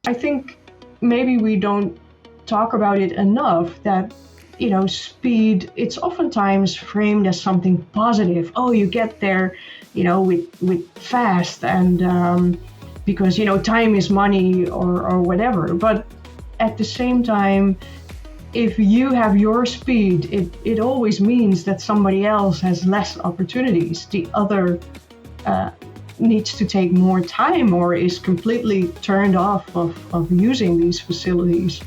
I think maybe we don't talk about it enough that, speed, it's oftentimes framed as something positive. Oh, you get there, with fast and because, time is money or whatever. But at the same time, if you have your speed, it always means that somebody else has less opportunities. The other needs to take more time or is completely turned off of using these facilities.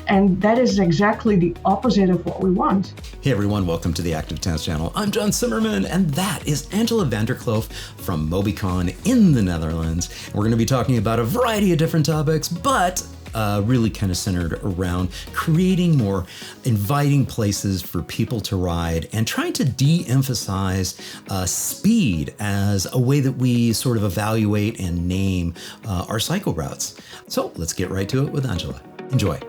And that is exactly the opposite of what we want. Hey everyone, welcome to the Active Towns channel. I'm John Simmerman, and that is Angela van der Kloof from Mobicon in the Netherlands. And we're going to be talking about a variety of different topics, but really kind of centered around creating more inviting places for people to ride and trying to de-emphasize speed as a way that we sort of evaluate and name our cycle routes. So let's get right to it with Angela. Enjoy.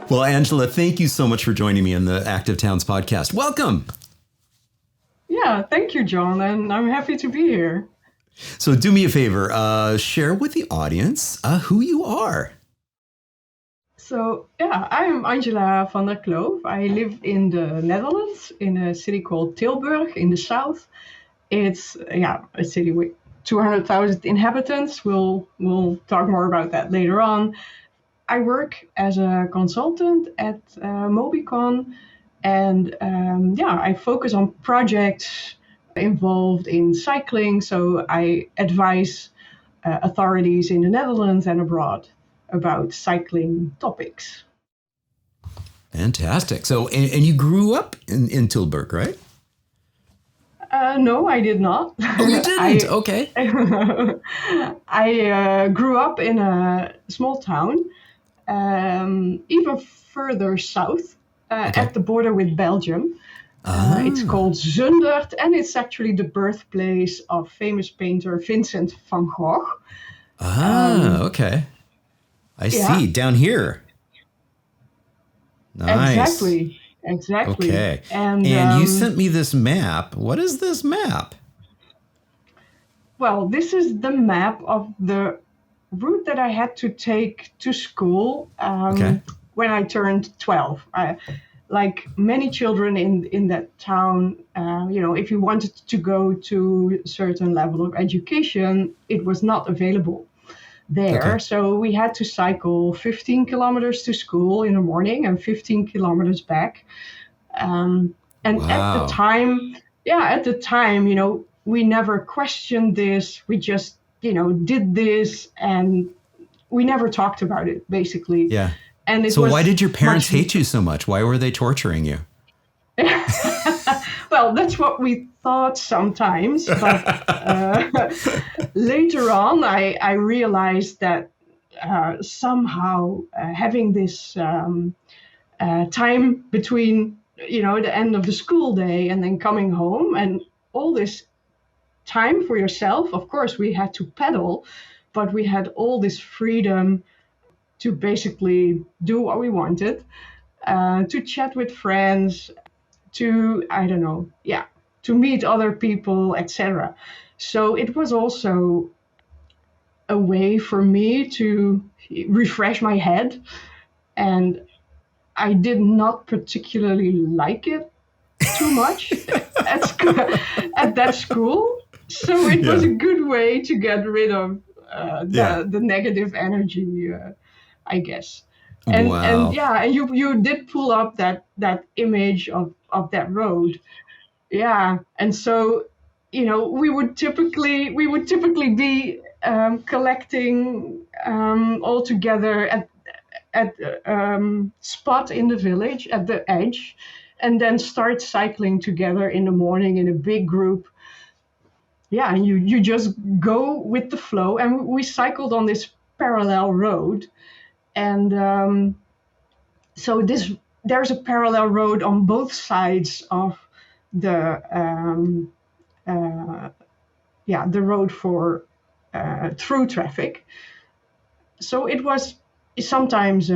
Well, Angela, thank you so much for joining me in the Active Towns podcast. Welcome. Yeah, thank you, John, and I'm happy to be here. So do me a favor, share with the audience who you are. So, I'm Angela van der Kloof. I live in the Netherlands, in a city called Tilburg in the south. It's a city with 200,000 inhabitants. We'll talk more about that later on. I work as a consultant at Mobicon, and I focus on projects involved in cycling. So I advise authorities in the Netherlands and abroad about cycling topics. Fantastic. So, and you grew up in Tilburg, right? No, I did not. Oh, you didn't? Okay. I grew up in a small town, even further south, at the border with Belgium. It's called Zundert, and it's actually the birthplace of famous painter Vincent van Gogh. Okay. I see. Down here. Nice. Exactly. Okay. And you sent me this map. What is this map? Well, this is the map of the route that I had to take to school when I turned 12. Like many children in that town, if you wanted to go to a certain level of education, it was not available there. Okay. So we had to cycle 15 kilometers to school in the morning and 15 kilometers back. And wow. At the time, we never questioned this. We just, did this, and we never talked about it, basically. Yeah. And so why did your parents hate you so much? Why were they torturing you? Well, that's what we thought sometimes. But later on, I realized that somehow having this time between, the end of the school day and then coming home and all this time for yourself. Of course, we had to pedal, but we had all this freedom to basically do what we wanted, to chat with friends, to meet other people, etc. So it was also a way for me to refresh my head, and I did not particularly like it too much at that school. So it was a good way to get rid of the negative energy, I guess. And wow. And you did pull up that image of that road. Yeah. And so, we would typically be collecting all together at spot in the village at the edge, and then start cycling together in the morning in a big group. Yeah, and you just go with the flow. And we cycled on this parallel road. And so there's a parallel road on both sides of the road for through traffic. So it was sometimes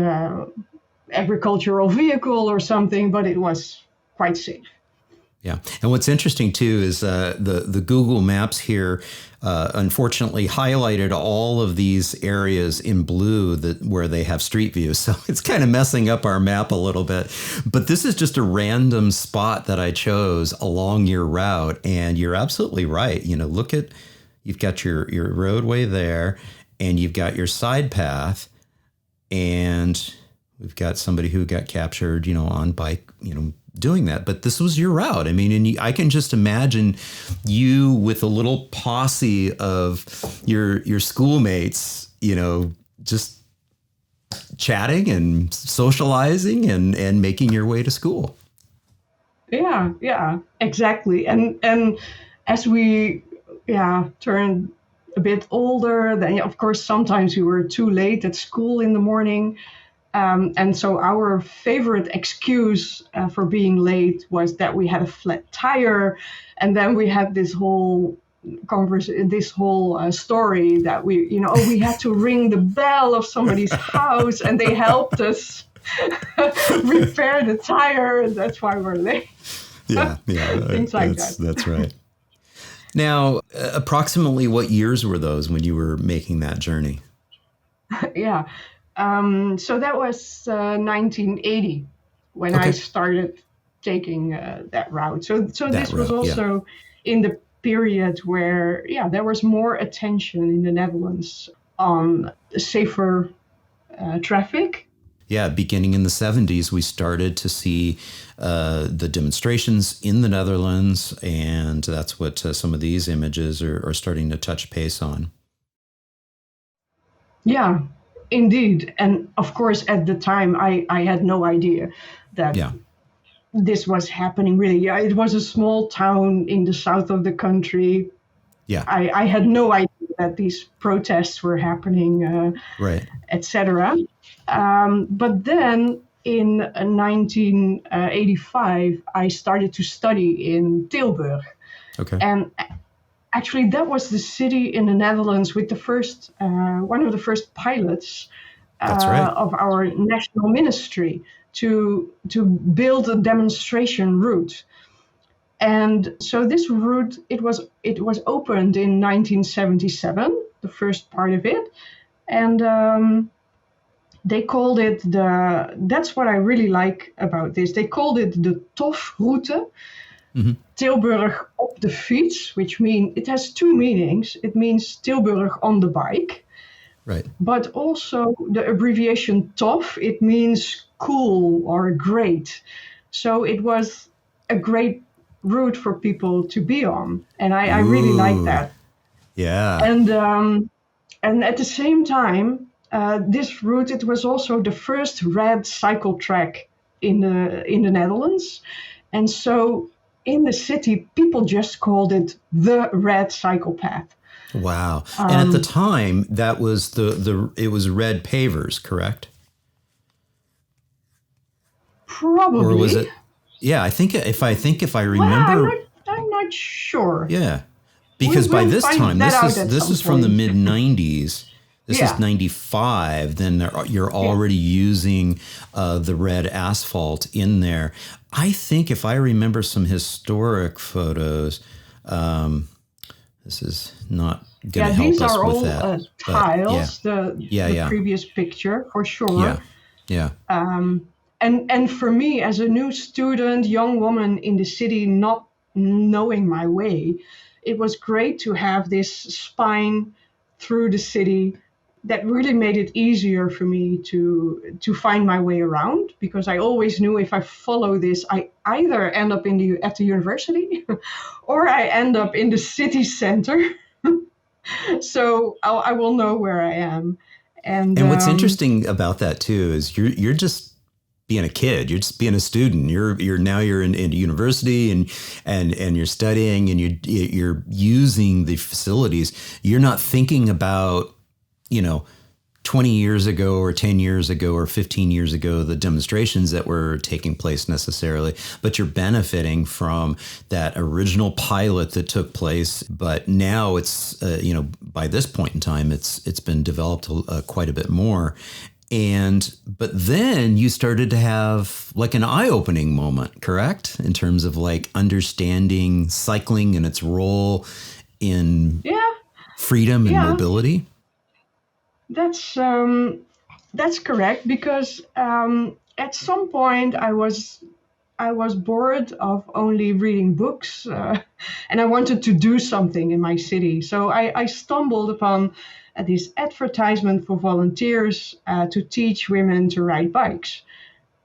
agricultural vehicle or something, but it was quite safe. Yeah. And what's interesting too is the Google Maps here unfortunately highlighted all of these areas in blue where they have street views. So it's kind of messing up our map a little bit. But this is just a random spot that I chose along your route. And you're absolutely right. You've got your roadway there and you've got your side path. And we've got somebody who got captured, on bike, doing that. But this was your route. I mean, and I can just imagine you with a little posse of your schoolmates, just chatting and socializing and making your way to school. Yeah, exactly. And as we turned a bit older, then of course sometimes we were too late at school in the morning. And so our favorite excuse for being late was that we had a flat tire, and then we had this whole story that we had to ring the bell of somebody's house, and they helped us repair the tire, and that's why we're late. Yeah, things like that. That's right. Now, approximately what years were those when you were making that journey? Yeah. So that was 1980 when Okay. I started taking that route. So this was route, also in the period where, there was more attention in the Netherlands on safer traffic. Yeah, beginning in the 70s, we started to see the demonstrations in the Netherlands, and that's what some of these images are starting to touch base on. Yeah, indeed. And of course, at the time, I had no idea that this was happening really. Yeah, it was a small town in the south of the country. Yeah. I had no idea that these protests were happening, Right. etc. But then in 1985, I started to study in Tilburg. Okay. And actually, that was the city in the Netherlands with the first, one of the first pilots That's right. of our national ministry to build a demonstration route. And so this route, it was opened in 1977, the first part of it, and they called it that's what I really like about this. They called it the TOF-route, Tilburg op de fiets, which means, it has two meanings. It means Tilburg on the bike, right? But also the abbreviation TOF, it means cool or great. So it was a great route for people to be on, and I really like that. Yeah. And at the same time, this route, it was also the first red cycle track in the Netherlands, and so in the city, people just called it the red cycle path. Wow. And at the time, that was it was red pavers, correct? Probably. Or was it? Yeah, I think if I remember, well, I'm not sure. Yeah, because by this time, this is from the mid '90s. This is 95. Then you're already using the red asphalt in there. I think if I remember some historic photos, this is not going to help us with that. These are all tiles. The previous picture, for sure. Yeah. And for me, as a new student, young woman in the city, not knowing my way, it was great to have this spine through the city that really made it easier for me to find my way around, because I always knew if I follow this, I either end up at the university or I end up in the city center. So I will know where I am. And what's interesting about that too is you're just being a kid, you're just being a student. You're in university and you're studying and you're using the facilities. You're not thinking about 20 years ago or 10 years ago or 15 years ago, the demonstrations that were taking place necessarily, but you're benefiting from that original pilot that took place. But now it's, by this point in time, it's been developed quite a bit more. But then you started to have like an eye-opening moment, correct? In terms of like understanding cycling and its role in Yeah, freedom and yeah, mobility. that's correct because at some point I was bored of only reading books, and I wanted to do something in my city. So I stumbled upon this advertisement for volunteers to teach women to ride bikes,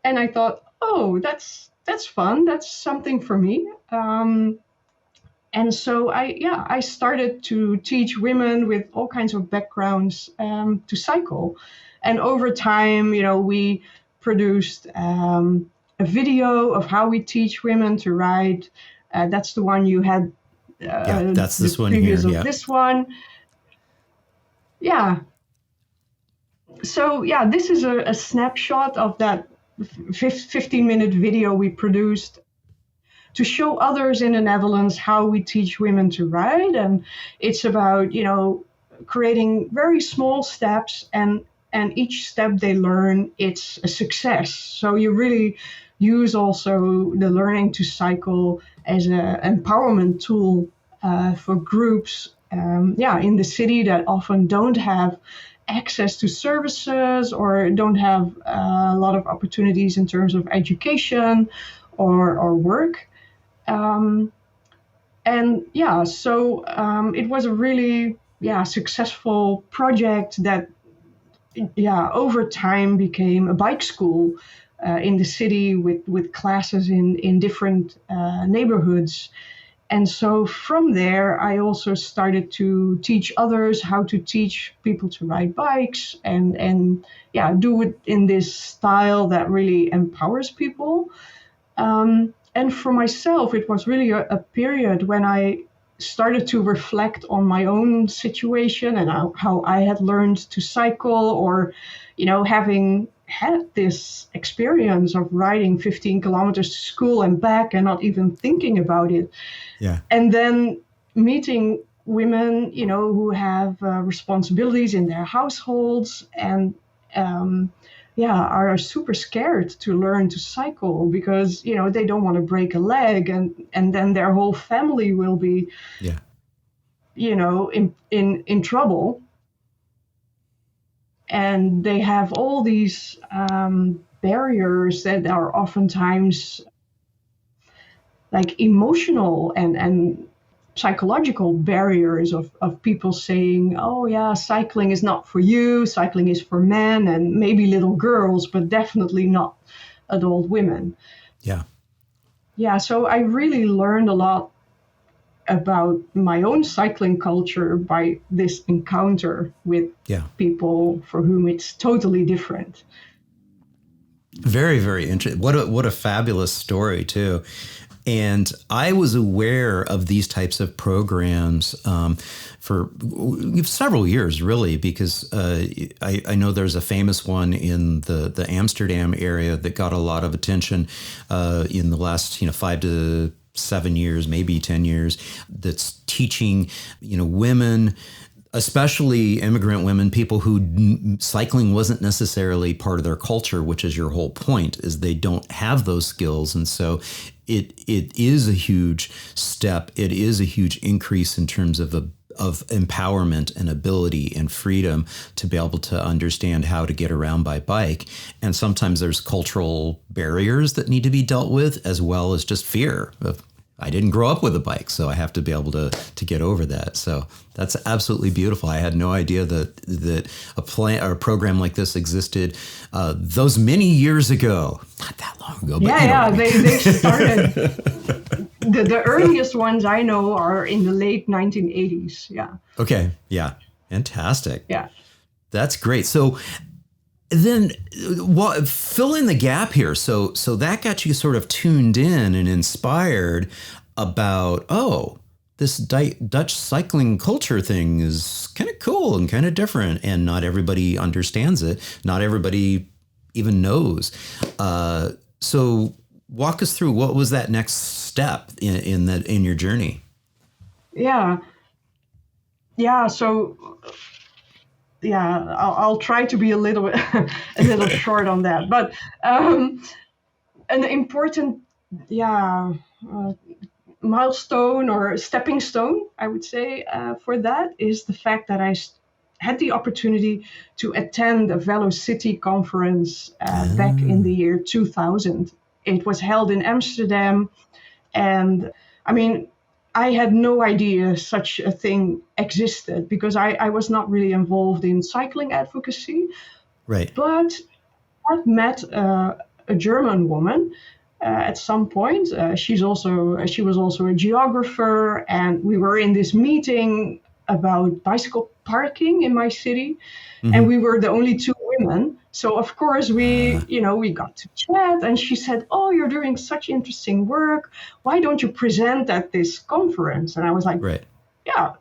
and I thought, oh, that's fun. That's something for me. And so I started to teach women with all kinds of backgrounds to cycle, and over time, we produced a video of how we teach women to ride. That's the one you had, Yeah, that's the this one here. previous of Yeah. this one. Yeah. So yeah, this is a snapshot of that 15-minute video we produced to show others in the Netherlands how we teach women to ride. And it's about, creating very small steps, and each step they learn, it's a success. So you really use also the learning to cycle as an empowerment tool for groups, in the city that often don't have access to services or don't have a lot of opportunities in terms of education or work. Um, and yeah, so it was a really successful project that over time became a bike school in the city with classes in different neighborhoods. And so from there, I also started to teach others how to teach people to ride bikes, and do it in this style that really empowers people. And for myself, it was really a period when I started to reflect on my own situation and how I had learned to cycle, or, having had this experience of riding 15 kilometers to school and back and not even thinking about it. Yeah. And then meeting women, who have responsibilities in their households, and um, are super scared to learn to cycle because they don't want to break a leg, and then their whole family will be Yeah. in trouble, and they have all these barriers that are oftentimes like emotional and psychological barriers of people saying, oh yeah, cycling is not for you, cycling is for men and maybe little girls, but definitely not adult women. Yeah. Yeah, so I really learned a lot about my own cycling culture by this encounter with Yeah. people for whom it's totally different. Very, very interesting. What a fabulous story too. And I was aware of these types of programs for several years, really, because I know there's a famous one in the Amsterdam area that got a lot of attention in the last 5 to 7 years, maybe 10 years. That's teaching women, especially immigrant women, people who cycling wasn't necessarily part of their culture, which is your whole point, is they don't have those skills. And so it is a huge step. It is a huge increase in terms of empowerment and ability and freedom to be able to understand how to get around by bike. And sometimes there's cultural barriers that need to be dealt with, as well as just fear of, I didn't grow up with a bike, so I have to be able to get over that. So that's absolutely beautiful. I had no idea that a plan or a program like this existed those many years ago. Not that long ago, but they started. The earliest ones I know are in the late 1980s. Yeah. Okay. Yeah. Fantastic. Yeah. That's great. So then fill in the gap here. So that got you sort of tuned in and inspired about, this Dutch cycling culture thing is kind of cool and kind of different, and not everybody understands it. Not everybody even knows. So walk us through, what was that next step in your journey? Yeah. Yeah. So yeah, I'll try to be a little a little short on that. But um, an important, yeah, uh, milestone or stepping stone, I would say, for that is the fact that had the opportunity to attend a Velocity conference back in the Ah, year 2000. It was held in Amsterdam, and I mean, I had no idea such a thing existed because I was not really involved in cycling advocacy, right. but I've met a German woman at some point. She was also a geographer, and we were in this meeting about bicycle parking in my city, and Hmm. we were the only two women. So of course we got to chat, and she said, "Oh, you're doing such interesting work. Why don't you present at this conference?" And I was like, Right. "Yeah,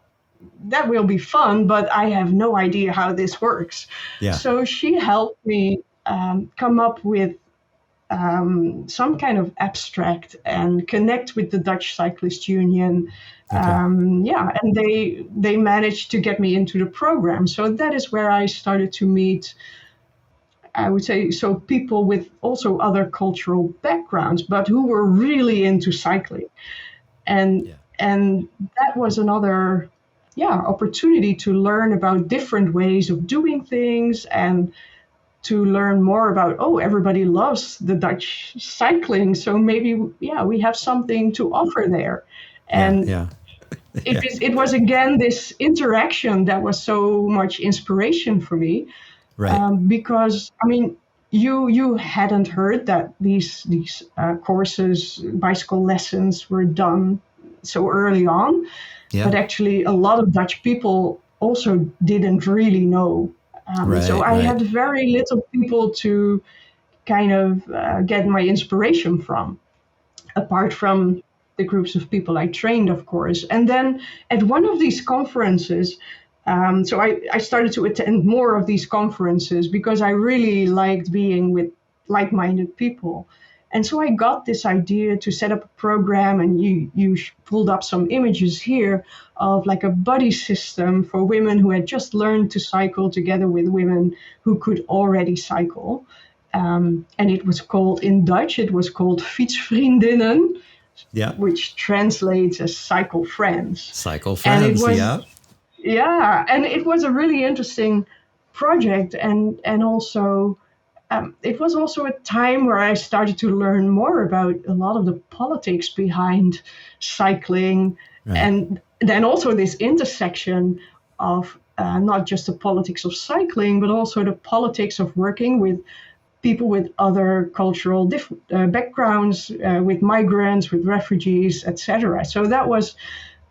that will be fun, but I have no idea how this works." Yeah. So she helped me come up with some kind of abstract and connect with the Dutch Cyclist Union. Okay. Yeah, and they managed to get me into the program. So that is where I started to meet, I would say, so people with also other cultural backgrounds, but who were really into cycling. And Yeah. and that was another, yeah, opportunity to learn about different ways of doing things and to learn more about, oh, everybody loves the Dutch cycling, so maybe, yeah, we have something to offer there. Yeah. And Yeah. Yeah. it was again this interaction that was so much inspiration for me, Right. because I mean, you hadn't heard that these courses, bicycle lessons, were done so early on, Yeah. but actually a lot of Dutch people also didn't really know. So Right. I Right. had very little people to kind of get my inspiration from, apart from the groups of people I trained, of course. And then at one of these conferences, so I started to attend more of these conferences because I really liked being with like minded people. And so I got this idea to set up a program, and you pulled up some images here of like a buddy system for women who had just learned to cycle together with women who could already cycle. And it was called, in Dutch, it was called Fietsvriendinnen, Yeah. which translates as cycle friends. Cycle And it friends. was, Yeah. yeah, and it was a really interesting project. And also, it was also a time where I started to learn more about a lot of the politics behind cycling, Right. and then also this intersection of not just the politics of cycling, but also the politics of working with people with other cultural backgrounds, with migrants, with refugees, etc. So that was,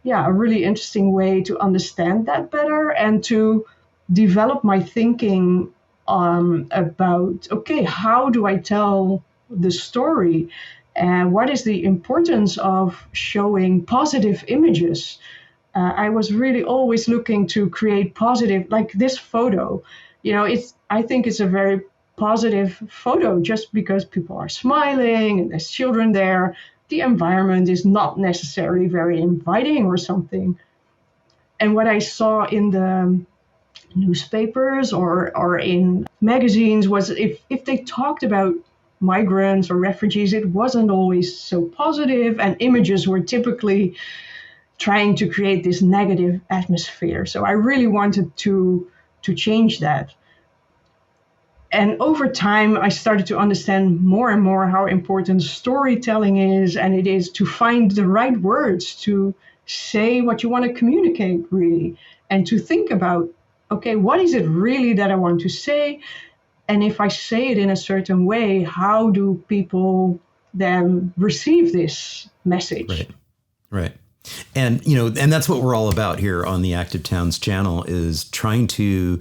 yeah, a really interesting way to understand that better and to develop my thinking about, okay, how do I tell the story? And what is the importance of showing positive images? I was really always looking to create positive, like this photo. I think it's a very positive photo just because people are smiling and there's children there. The environment is not necessarily very inviting or something. And what I saw in the newspapers or in magazines was, if they talked about migrants or refugees, it wasn't always so positive, and images were typically trying to create this negative atmosphere. So I really wanted to change that. And over time, I started to understand more and more how important storytelling is, and it is to find the right words to say what you want to communicate, really, and to think about, okay, what is it really that I want to say? And if I say it in a certain way, how do people then receive this message? Right. Right. And and that's what we're all about here on the Active Towns channel, is trying to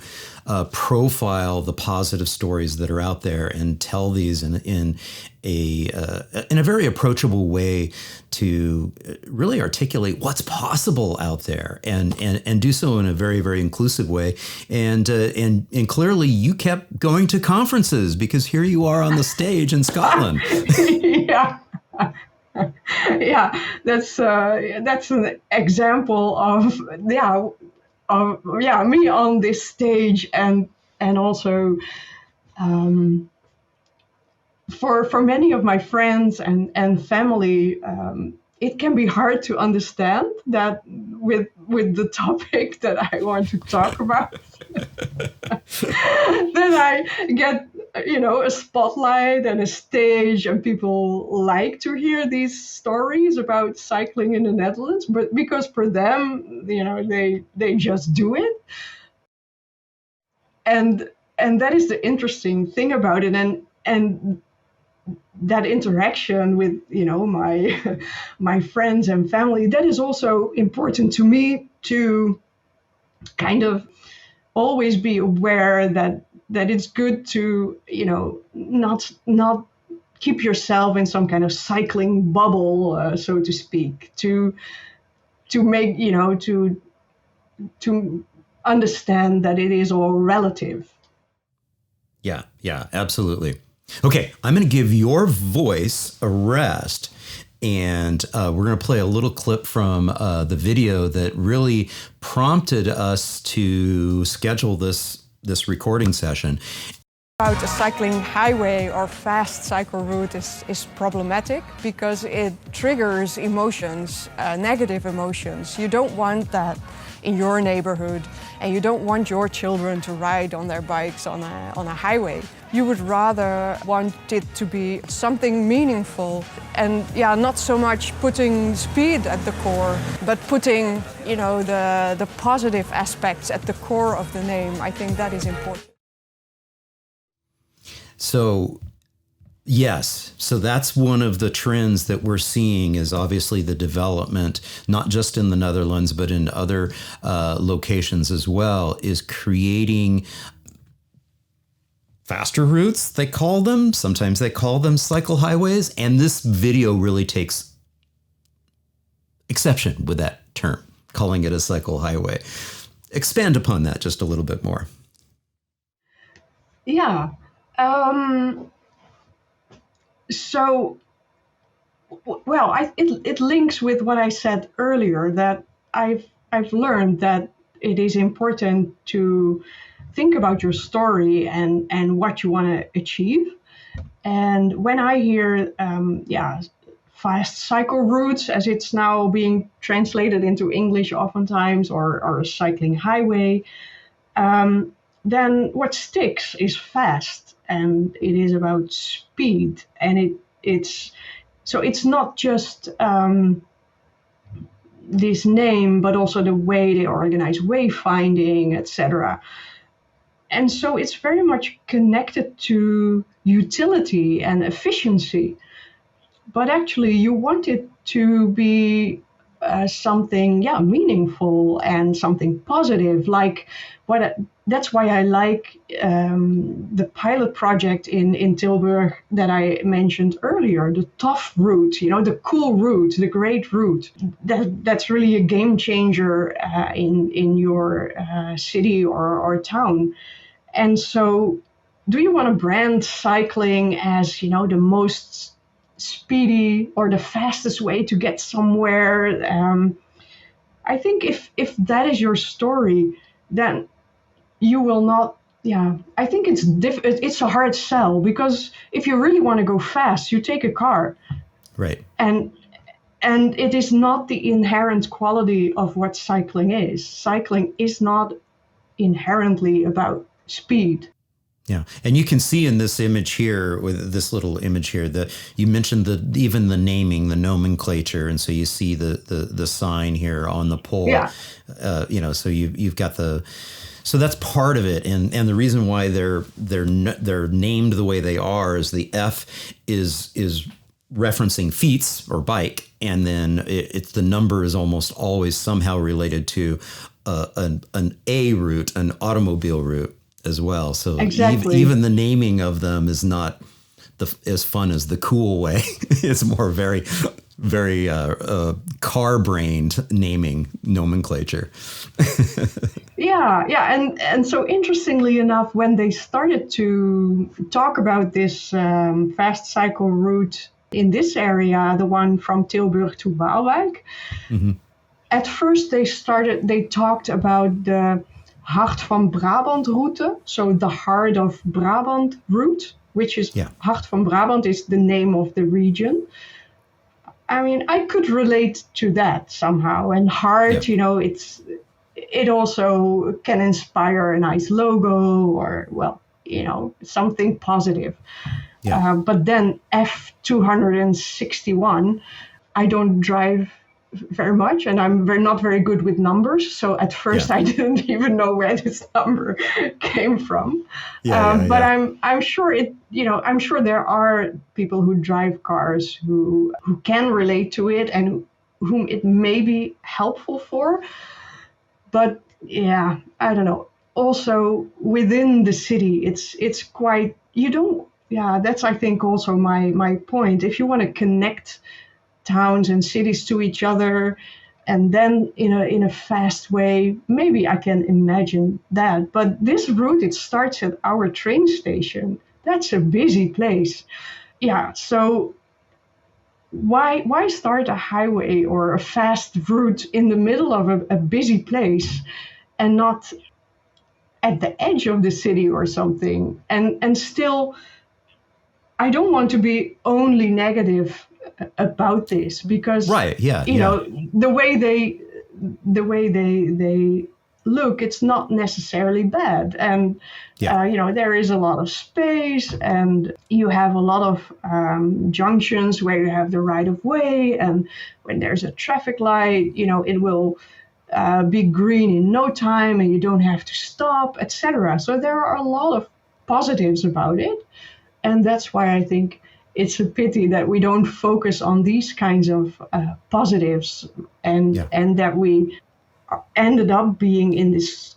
profile the positive stories that are out there and tell these in a very approachable way to really articulate what's possible out there, and do so in a very, very inclusive way. And clearly you kept going to conferences, because here you are on the stage in Scotland. Yeah. Yeah, that's an example of, yeah, me on this stage, and also for many of my friends and family, it can be hard to understand that with the topic that I want to talk about, then I get a spotlight and a stage, and people like to hear these stories about cycling in the Netherlands, but because for them, they just do it, and that is the interesting thing about it, and that interaction with my my friends and family, that is also important to me, to kind of always be aware that it's good to not keep yourself in some kind of cycling bubble, so to speak, to make to understand that it is all relative. Yeah, absolutely. Okay, I'm going to give your voice a rest, and we're going to play a little clip from the video that really prompted us to schedule this recording session. About a cycling highway or fast cycle route is problematic because it triggers emotions, negative emotions. You don't want that in your neighborhood, and you don't want your children to ride on their bikes on a highway. You would rather want it to be something meaningful, and not so much putting speed at the core, but putting the positive aspects at the core of the name. I think that is important. So, yes, so that's one of the trends that we're seeing, is obviously the development, not just in the Netherlands, but in other locations as well, is creating faster routes, they call them. Sometimes they call them cycle highways. And this video really takes exception with that term, calling it a cycle highway. Expand upon that just a little bit more. Yeah. So, well, it links with what I said earlier, that I've learned that it is important to think about your story and what you want to achieve. And when I hear, fast cycle routes, as it's now being translated into English oftentimes, or a cycling highway, then what sticks is fast, and it is about speed, and it's not just this name, but also the way they organize wayfinding, etc. And so it's very much connected to utility and efficiency. But actually, you want it to be something, meaningful and something positive. Like that's why I like the pilot project in Tilburg that I mentioned earlier, the tough route, the cool route, the great route. That's really a game changer in your city or town. And so, do you want to brand cycling as, the most speedy or the fastest way to get somewhere? I think if that is your story, then you will not. Yeah, I think it's a hard sell, because if you really want to go fast, you take a car, right? And it is not the inherent quality of what cycling is. Cycling is not inherently about speed. Yeah, and you can see in this image here, with this little image here, that you mentioned even the naming, the nomenclature, and so you see the sign here on the pole. Yeah. So you've got so that's part of it, and the reason why they're named the way they are is the F is referencing feet or bike, and then it's the number is almost always somehow related to an A route, an automobile route as well. So exactly. even the naming of them is not as fun as the cool way. It's more very, very car-brained naming nomenclature. Yeah, and so interestingly enough, when they started to talk about this fast cycle route in this area, the one from Tilburg to Waalwijk, at first they talked about the Hart van Brabant route, so the Heart of Brabant route, which is Hart van Brabant is the name of the region. I mean, I could relate to that somehow. And Heart, it also can inspire a nice logo or, well, something positive. Yeah. But then F261, I don't drive very much, and I'm not very good with numbers. So at first, I didn't even know where this number came from. But I'm sure I'm sure there are people who drive cars who can relate to it and whom it may be helpful for. But yeah, I don't know. Also within the city, it's quite that's I think also my point. If you want to connect towns and cities to each other, and then in a fast way, maybe I can imagine that. But this route, it starts at our train station. That's a busy place. Yeah, so why start a highway or a fast route in the middle of a busy place and not at the edge of the city or something? And still, I don't want to be only negative about this, because the way they look, it's not necessarily bad, and there is a lot of space, and you have a lot of junctions where you have the right of way, and when there's a traffic light, it will be green in no time, and you don't have to stop, etc. So there are a lot of positives about it, and that's why I think it's a pity that we don't focus on these kinds of positives, and that we ended up being in this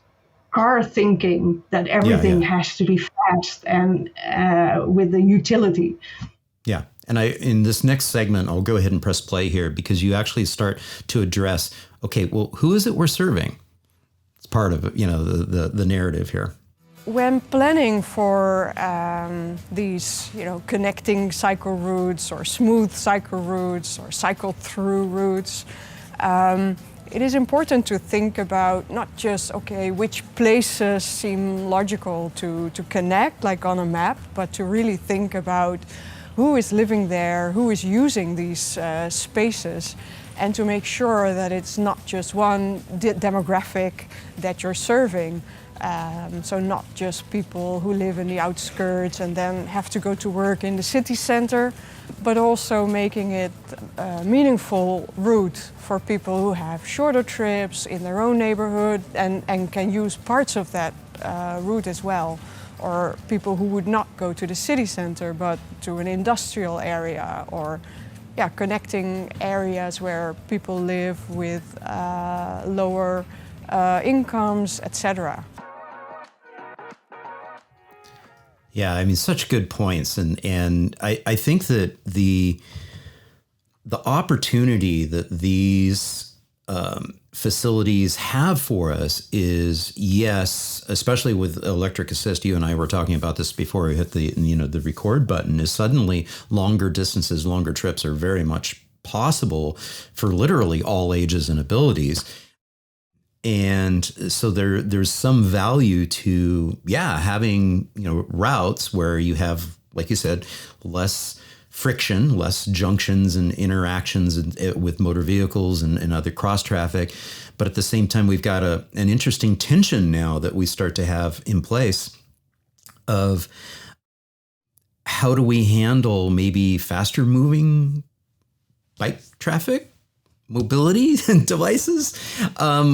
car thinking that everything has to be fast and with the utility. Yeah. And in this next segment, I'll go ahead and press play here, because you actually start to address, okay, well, who is it we're serving? It's part of, the narrative here. When planning for these, connecting cycle routes or smooth cycle routes or cycle through routes, it is important to think about not just, which places seem logical to connect, like on a map, but to really think about who is living there, who is using these spaces, and to make sure that it's not just one demographic that you're serving. So not just people who live in the outskirts and then have to go to work in the city center, but also making it a meaningful route for people who have shorter trips in their own neighborhood and can use parts of that route as well. Or people who would not go to the city center but to an industrial area, or connecting areas where people live with lower incomes, etc. Yeah, I mean, such good points, and I think that the opportunity that these facilities have for us is, yes, especially with electric assist. You and I were talking about this before we hit the record button. Is suddenly longer distances, longer trips are very much possible for literally all ages and abilities. And so there's some value to having routes where you have, like you said, less friction, less junctions and interactions with motor vehicles and other cross traffic. But at the same time, we've got an interesting tension now that we start to have in place of how do we handle maybe faster moving bike traffic, mobility devices,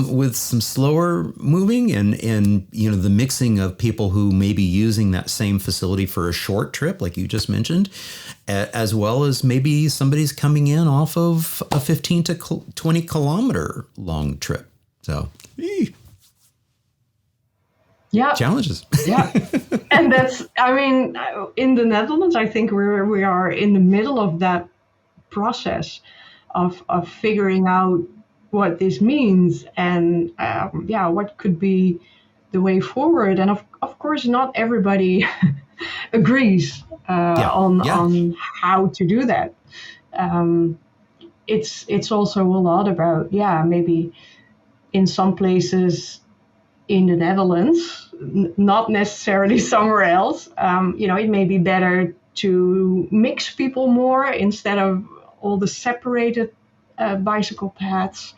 with some slower moving and the mixing of people who may be using that same facility for a short trip, like you just mentioned, as well as maybe somebody's coming in off of a 15 to 20 kilometer long trip. So, challenges. Yeah. And that's, I mean, in the Netherlands, I think we are in the middle of that process of figuring out what this means and what could be the way forward. And of course, not everybody agrees on how to do that. it's also a lot about, maybe in some places in the Netherlands, not necessarily somewhere else. It may be better to mix people more instead of all the separated bicycle paths.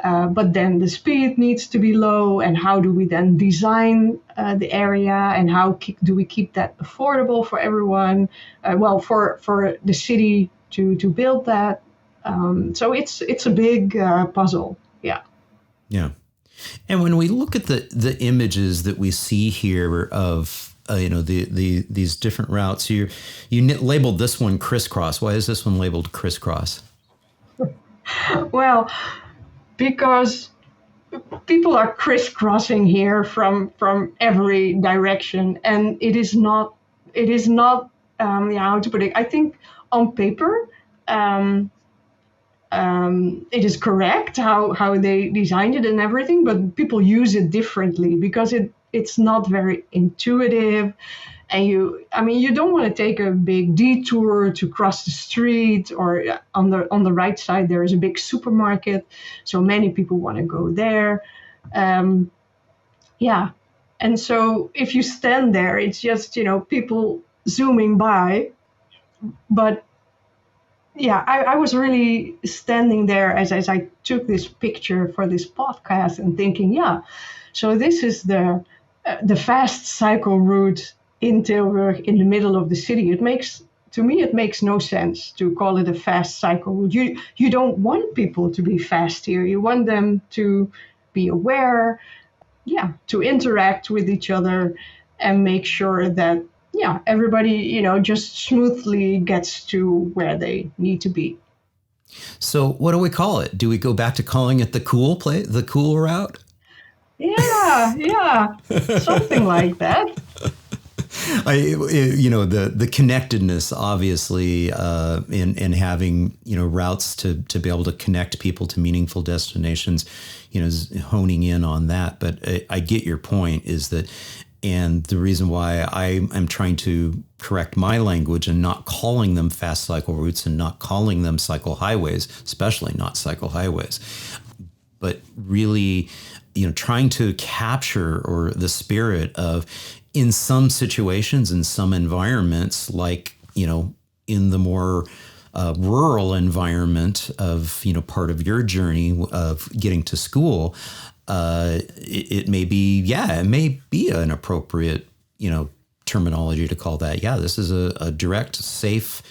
But then the speed needs to be low, and how do we then design the area, and how do we keep that affordable for everyone? For the city to build that. So it's a big puzzle. Yeah. Yeah. And when we look at the images that we see here of these different routes, you labeled this one crisscross. Why is this one labeled crisscross? Well, because people are crisscrossing here from every direction, and it is not how to put it. I think on paper, it is correct how they designed it and everything, but people use it differently because it's not very intuitive. And you don't want to take a big detour to cross the street, or on the right side there is a big supermarket, so many people want to go there. And so if you stand there, it's just people zooming by. But I was really standing there as I took this picture for this podcast and thinking, so this is the fast cycle route in Tilburg in the middle of the city. It makes no sense to call it a fast cycle route. You don't want people to be fast here. You want them to be aware, to interact with each other and make sure that everybody just smoothly gets to where they need to be. So what do we call it? Do we go back to calling it the cool route? Yeah, something like that. The connectedness, obviously, in having routes to be able to connect people to meaningful destinations, is honing in on that. But I get your point, is that, and the reason why I'm trying to correct my language and not calling them fast cycle routes and not calling them cycle highways, especially not cycle highways, but really, trying to capture or the spirit of, in some situations, in some environments, like, in the more rural environment of, part of your journey of getting to school, it may be an appropriate, terminology to call that. Yeah, this is a direct, safe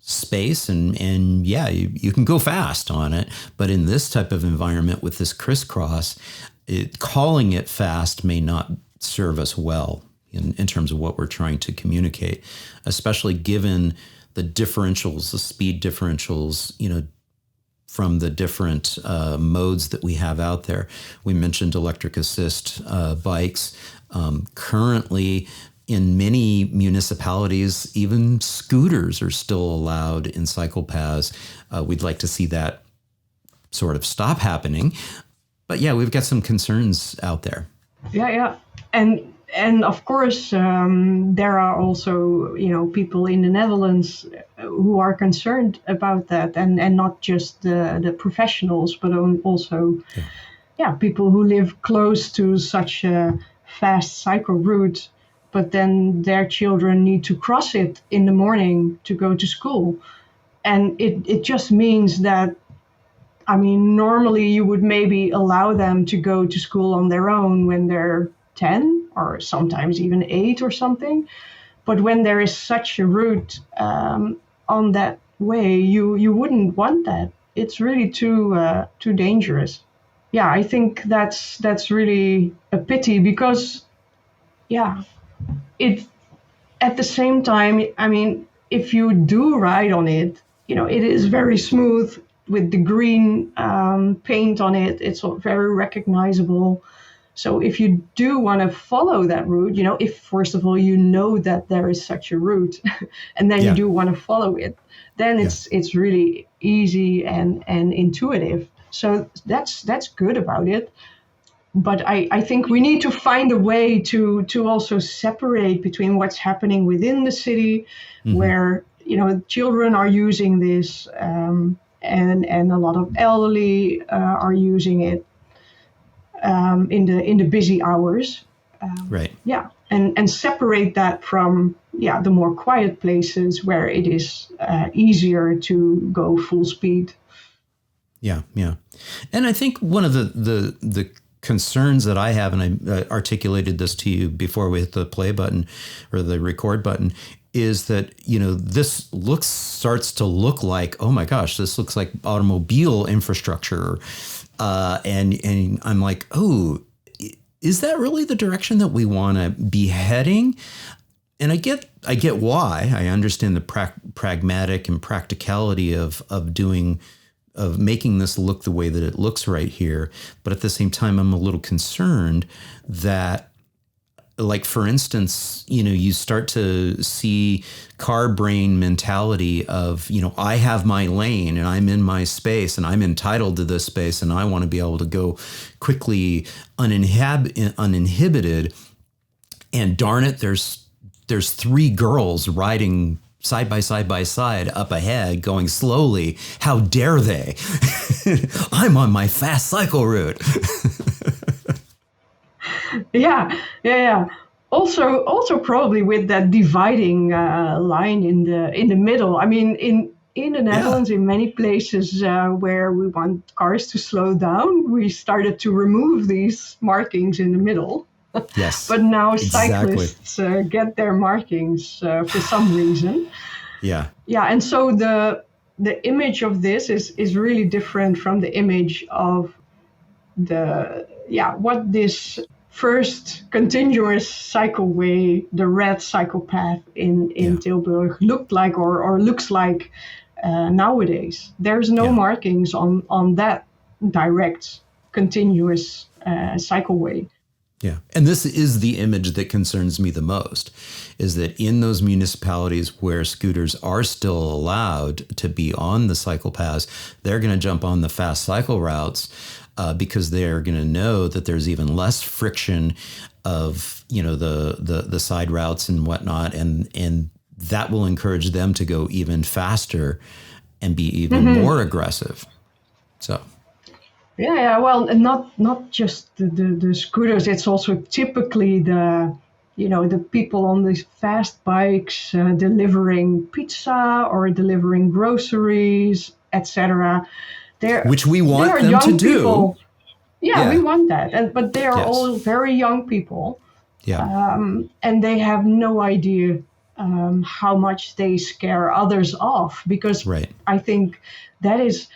space, and you can go fast on it. But in this type of environment with this crisscross, calling it fast may not serve us well in terms of what we're trying to communicate, especially given the differentials, the speed differentials, from the different modes that we have out there. We mentioned electric assist bikes. Currently, in many municipalities, even scooters are still allowed in cycle paths. We'd like to see that sort of stop happening. But we've got some concerns out there. Yeah. And of course, there are also, people in the Netherlands who are concerned about that, and not just the professionals, but also, people who live close to such a fast cycle route, but then their children need to cross it in the morning to go to school. And it just means that, normally you would maybe allow them to go to school on their own when they're 10 or sometimes even 8 or something. But when there is such a route on that way, you wouldn't want that. It's really too dangerous. Yeah, I think that's really a pity, because it, at the same time, if you do ride on it, it is very smooth with the green paint on it. It's very recognizable. So if you do want to follow that route, if first of all that there is such a route, and then you do want to follow it, then it's really easy and intuitive. So that's good about it. But I think we need to find a way to also separate between what's happening within the city, where children are using this, and a lot of elderly are using it in the busy hours. Right. Yeah, and separate that from the more quiet places where it is easier to go full speed. Yeah, yeah. And I think one of the concerns that I have, and I articulated this to you before we hit the play button or the record button, is that, you know, this starts to look like, oh my gosh, this looks like automobile infrastructure. And I'm like, oh, is that really the direction that we want to be heading? And I get why. I understand the pragmatic and practicality of making this look the way that it looks right here. But at the same time, I'm a little concerned that, like, for instance, you know, you start to see car brain mentality of, you know, I have my lane and I'm in my space and I'm entitled to this space and I want to be able to go quickly uninhibited. And darn it, there's 3 girls riding side by side up ahead, going slowly. How dare they? I'm on my fast cycle route. Yeah. Also probably with that dividing line in the middle. I mean, in the Netherlands, in many places where we want cars to slow down, we started to remove these markings in the middle. Yes. But now exactly. cyclists get their markings for some reason. Yeah. Yeah, and so the image of this is really different from the image of what this first continuous cycleway, the red cycle path in Tilburg looked like or looks like nowadays. There's no markings on that direct continuous cycleway. Yeah. And this is the image that concerns me the most, is that in those municipalities where scooters are still allowed to be on the cycle paths, they're going to jump on the fast cycle routes because they're going to know that there's even less friction of, you know, the side routes and whatnot. And that will encourage them to go even faster and be even more aggressive. So. Yeah, well, not just the scooters. It's also typically the people on these fast bikes delivering pizza or delivering groceries, etc. Which we want them to do. People. Yeah, we want that, but they are all very young people. Yeah, and they have no idea how much they scare others off, because I think that is.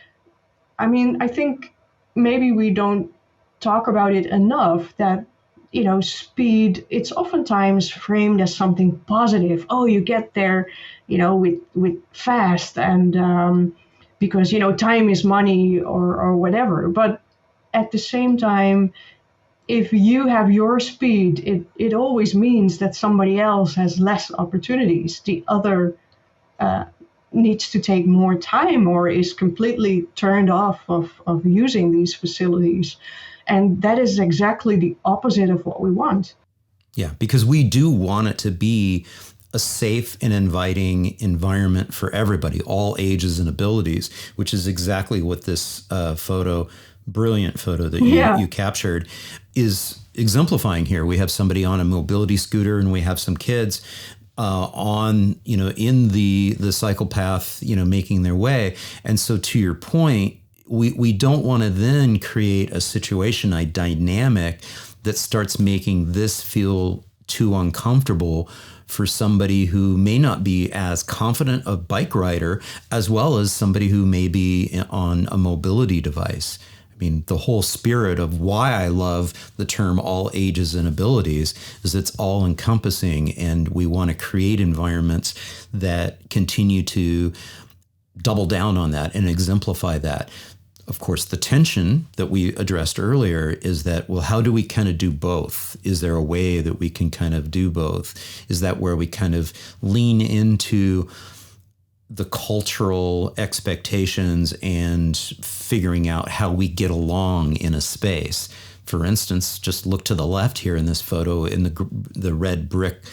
I mean, I think maybe we don't talk about it enough, that, you know, speed, it's oftentimes framed as something positive. Oh, you get there, you know, with fast, and because, you know, time is money or whatever. But at the same time, if you have your speed, it always means that somebody else has less opportunities. The other needs to take more time or is completely turned off of using these facilities. And that is exactly the opposite of what we want. Yeah, because we do want it to be a safe and inviting environment for everybody, all ages and abilities, which is exactly what this brilliant photo that you captured is exemplifying here. We have somebody on a mobility scooter and we have some kids on, you know, in the cycle path, you know, making their way. And so to your point, we don't want to then create a situation, a dynamic that starts making this feel too uncomfortable for somebody who may not be as confident a bike rider, as well as somebody who may be on a mobility device. I mean, the whole spirit of why I love the term all ages and abilities is it's all encompassing, and we want to create environments that continue to double down on that and exemplify that. Of course, the tension that we addressed earlier is that, well, how do we kind of do both? Is there a way that we can kind of do both? Is that where we kind of lean into the cultural expectations and figuring out how we get along in a space? For instance, just look to the left here in this photo, in the red brick,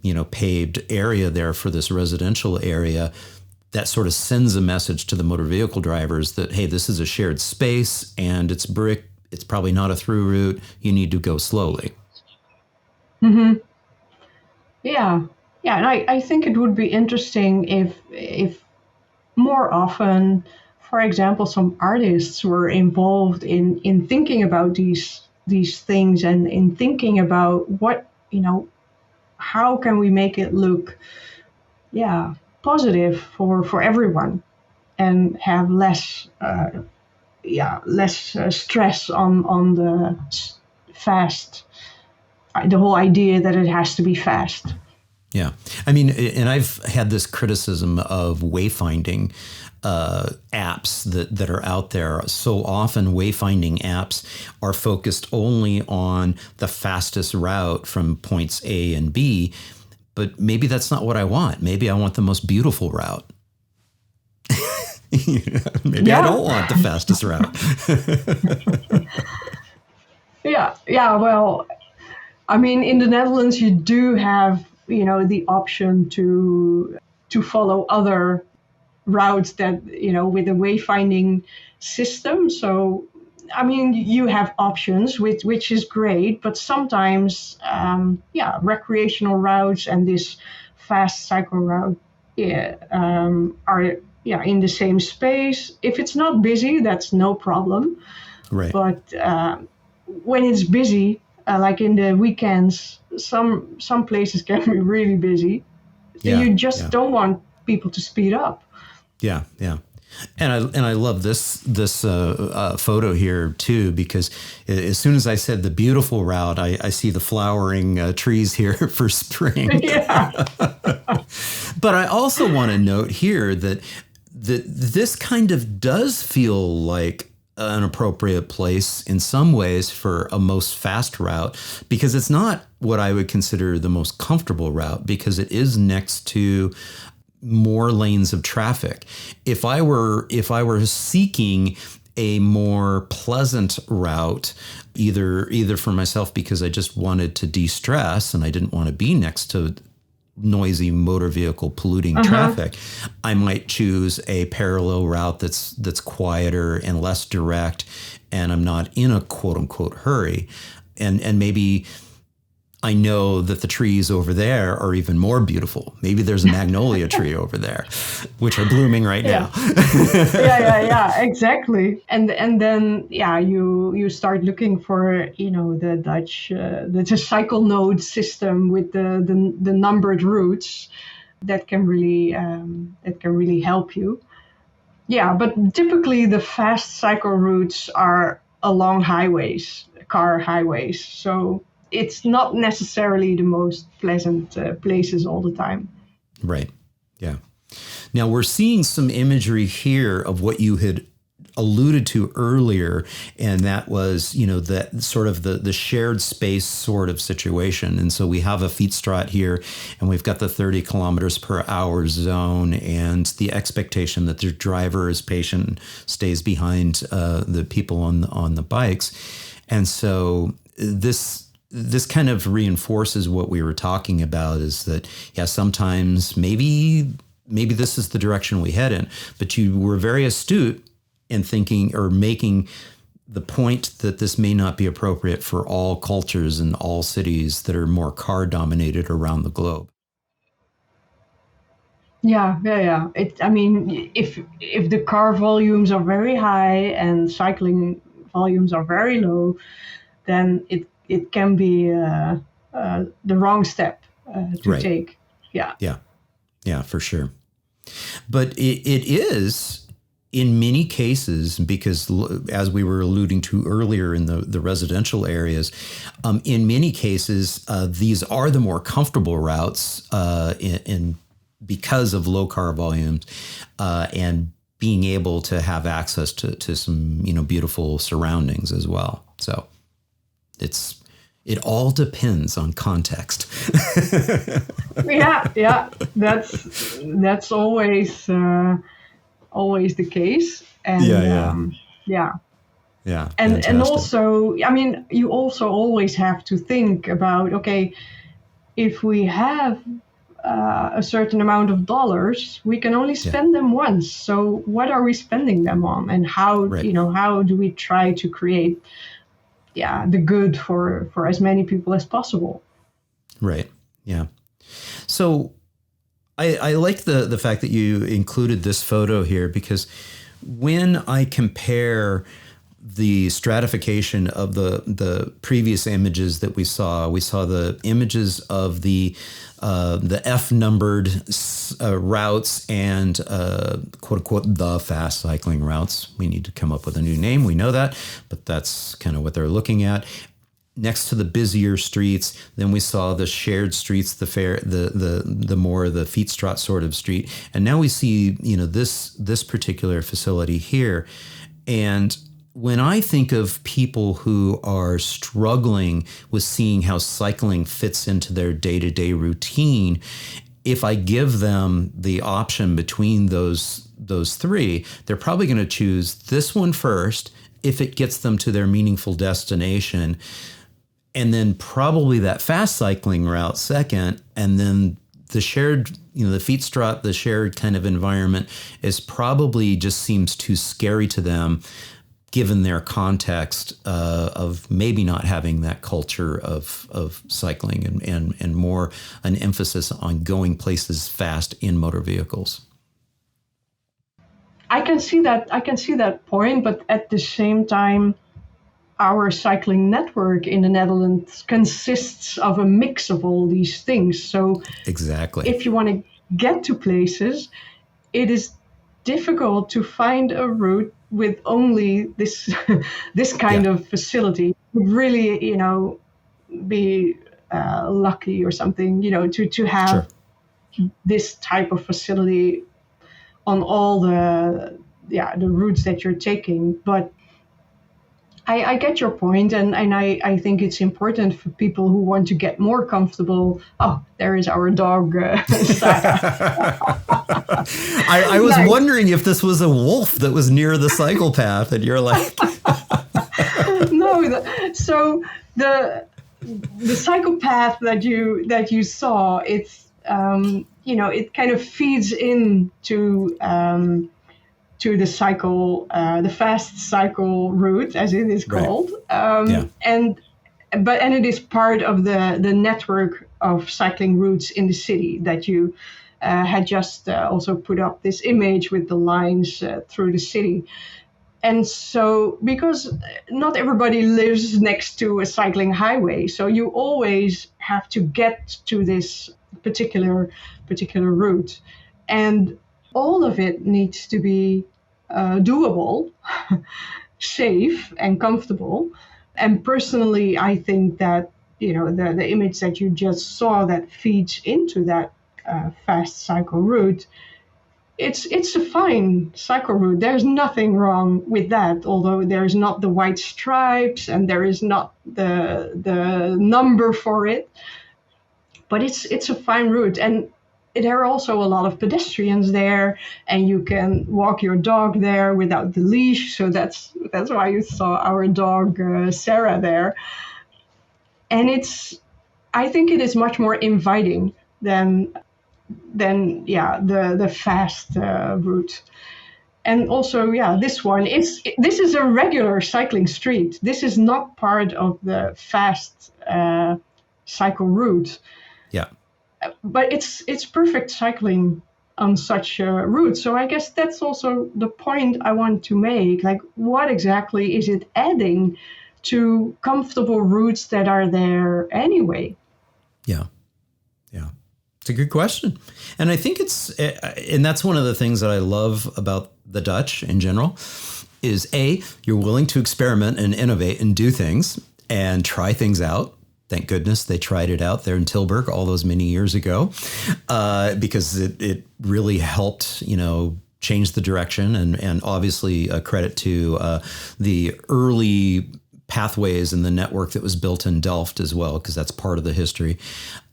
you know, paved area there for this residential area. that sort of sends a message to the motor vehicle drivers that, hey, this is a shared space and it's brick. It's probably not a through route. You need to go slowly. Yeah, yeah, and I think it would be interesting if more often, for example, some artists were involved in thinking about these things and in thinking about what, how can we make it look, yeah, positive for everyone and have less stress on the fast, the whole idea that it has to be fast. Yeah. I mean, and I've had this criticism of wayfinding apps that are out there. So often wayfinding apps are focused only on the fastest route from points A and B, but maybe that's not what I want. Maybe I want the most beautiful route. Maybe I don't want the fastest route. Yeah. Well, I mean, in the Netherlands, you do have, the option to follow other routes that, with a wayfinding system. So, I mean, you have options, which is great, but sometimes, recreational routes and this fast cycle route, are in the same space. If it's not busy, that's no problem. Right. But when it's busy, like in the weekends, some places can be really busy. So you just don't want people to speed up. Yeah. And I love this photo here too, because as soon as I said the beautiful route, I see the flowering trees here for spring. Yeah. But I also want to note here that this kind of does feel like an appropriate place in some ways for a most fast route, because it's not what I would consider the most comfortable route, because it is next to more lanes of traffic. If I were seeking a more pleasant route, either for myself because I just wanted to de-stress and I didn't want to be next to noisy motor vehicle polluting traffic, I might choose a parallel route that's quieter and less direct, and I'm not in a quote unquote hurry. And maybe I know that the trees over there are even more beautiful. Maybe there's a magnolia tree over there, which are blooming right now. Yeah, exactly. And then you start looking for the Dutch the cycle node system with the numbered routes that can really help you. Yeah, but typically the fast cycle routes are along car highways. So it's not necessarily the most pleasant places all the time. Right. Yeah. Now we're seeing some imagery here of what you had alluded to earlier, and that was, that sort of the shared space sort of situation. And so we have a Fietsstraat here, and we've got the 30 kilometers per hour zone, and the expectation that the driver is patient, stays behind the people on the bikes. And so this kind of reinforces what we were talking about, is that, sometimes maybe this is the direction we head in, but you were very astute in thinking or making the point that this may not be appropriate for all cultures and all cities that are more car dominated around the globe. Yeah. I mean, if the car volumes are very high and cycling volumes are very low, then it can be the wrong step to take. Yeah, for sure. But it is in many cases, because as we were alluding to earlier in the residential areas, in many cases, these are the more comfortable routes in because of low car volumes and being able to have access to some, beautiful surroundings as well. So it all depends on context. Yeah. That's always the case. And Yeah. And also, I mean, you also always have to think about, okay, if we have a certain amount of dollars, we can only spend them once. So what are we spending them on, and how Right. how do we try to create the good for as many people as possible? Right. Yeah. So I like the fact that you included this photo here, because when I compare the stratification of the previous images that we saw the images of the F-numbered routes and quote unquote the fast cycling routes. We need to come up with a new name. We know that, but that's kind of what they're looking at. Next to the busier streets, then we saw the shared streets, the more the Fietsstraat sort of street, and now we see this particular facility here. And when I think of people who are struggling with seeing how cycling fits into their day-to-day routine, if I give them the option between those three, they're probably going to choose this one first if it gets them to their meaningful destination. And then probably that fast cycling route second, and then the shared, the Fietsstraat, the shared kind of environment is probably just seems too scary to them, given their context of maybe not having that culture of cycling and more an emphasis on going places fast in motor vehicles. I can see that point, but at the same time, our cycling network in the Netherlands consists of a mix of all these things. So exactly, if you want to get to places, it is difficult to find a route with only this this kind of facility. Really, be lucky or something, to have this type of facility on all the routes that you're taking. But I get your point, and I think it's important for people who want to get more comfortable. Oh, there is our dog. I was wondering if this was a wolf that was near the cycle path, and you're like, no. So the cycle path that you saw, it's it kind of feeds into the cycle, the fast cycle route, as it is called, and it is part of the network of cycling routes in the city that you had just also put up this image with the lines through the city. And so, because not everybody lives next to a cycling highway, so you always have to get to this particular route, and all of it needs to be doable, safe, and comfortable. And personally, I think that the image that you just saw that feeds into that fast cycle route, it's a fine cycle route. There's nothing wrong with that, although there's not the white stripes and there is not the number for it. But it's a fine route, and there are also a lot of pedestrians there, and you can walk your dog there without the leash. So that's why you saw our dog Sarah there. And I think it is much more inviting than the fast route. And also, this is a regular cycling street. This is not part of the fast cycle route. Yeah. But it's perfect cycling on such a route. So I guess that's also the point I want to make. Like, what exactly is it adding to comfortable routes that are there anyway? Yeah. It's a good question. And I think and that's one of the things that I love about the Dutch in general is you're willing to experiment and innovate and do things and try things out. Thank goodness they tried it out there in Tilburg all those many years ago, because it really helped, change the direction. And obviously a credit to the early pathways and the network that was built in Delft as well, because that's part of the history.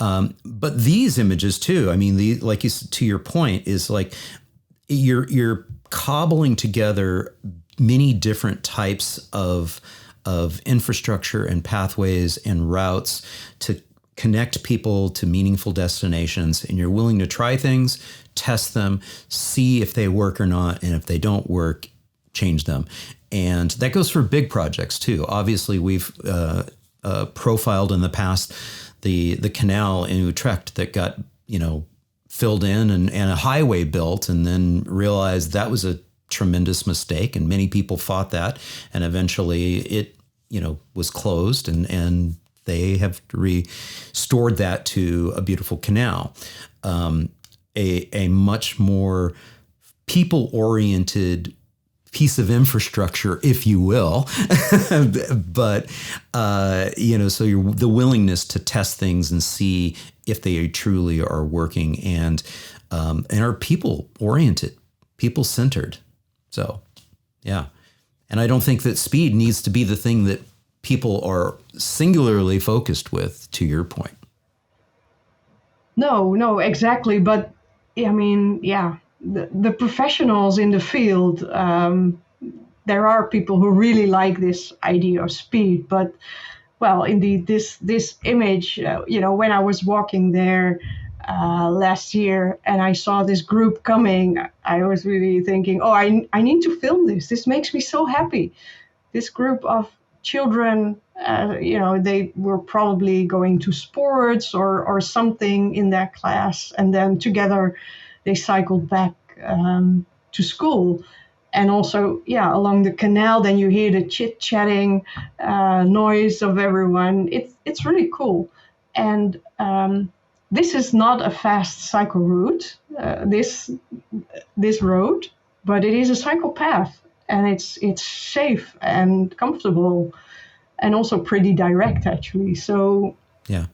But these images too, I mean, to your point, is like you're cobbling together many different types of infrastructure and pathways and routes to connect people to meaningful destinations, and you're willing to try things, test them, see if they work or not, and if they don't work, change them. And that goes for big projects too. Obviously, we've profiled in the past the canal in Utrecht that got, filled in and a highway built, and then realized that was a tremendous mistake, and many people fought that, and eventually it was closed, and they have restored that to a beautiful canal, a much more people-oriented piece of infrastructure, if you will. But so the willingness to test things and see if they truly are working, and are people-oriented, people-centered. So, yeah. And I don't think that speed needs to be the thing that people are singularly focused with, to your point. No, exactly. But I mean, yeah, the professionals in the field, there are people who really like this idea of speed. But, well, indeed, this image, when I was walking there last year and I saw this group coming, I was really thinking, oh, I need to film this. This makes me so happy. This group of children, they were probably going to sports or something in that class, and then together they cycled back to school. And also, along the canal, then you hear the chit-chatting noise of everyone. It's really cool. And this is not a fast cycle route, this road, but it is a cycle path, and it's safe and comfortable, and also pretty direct, actually. So yeah.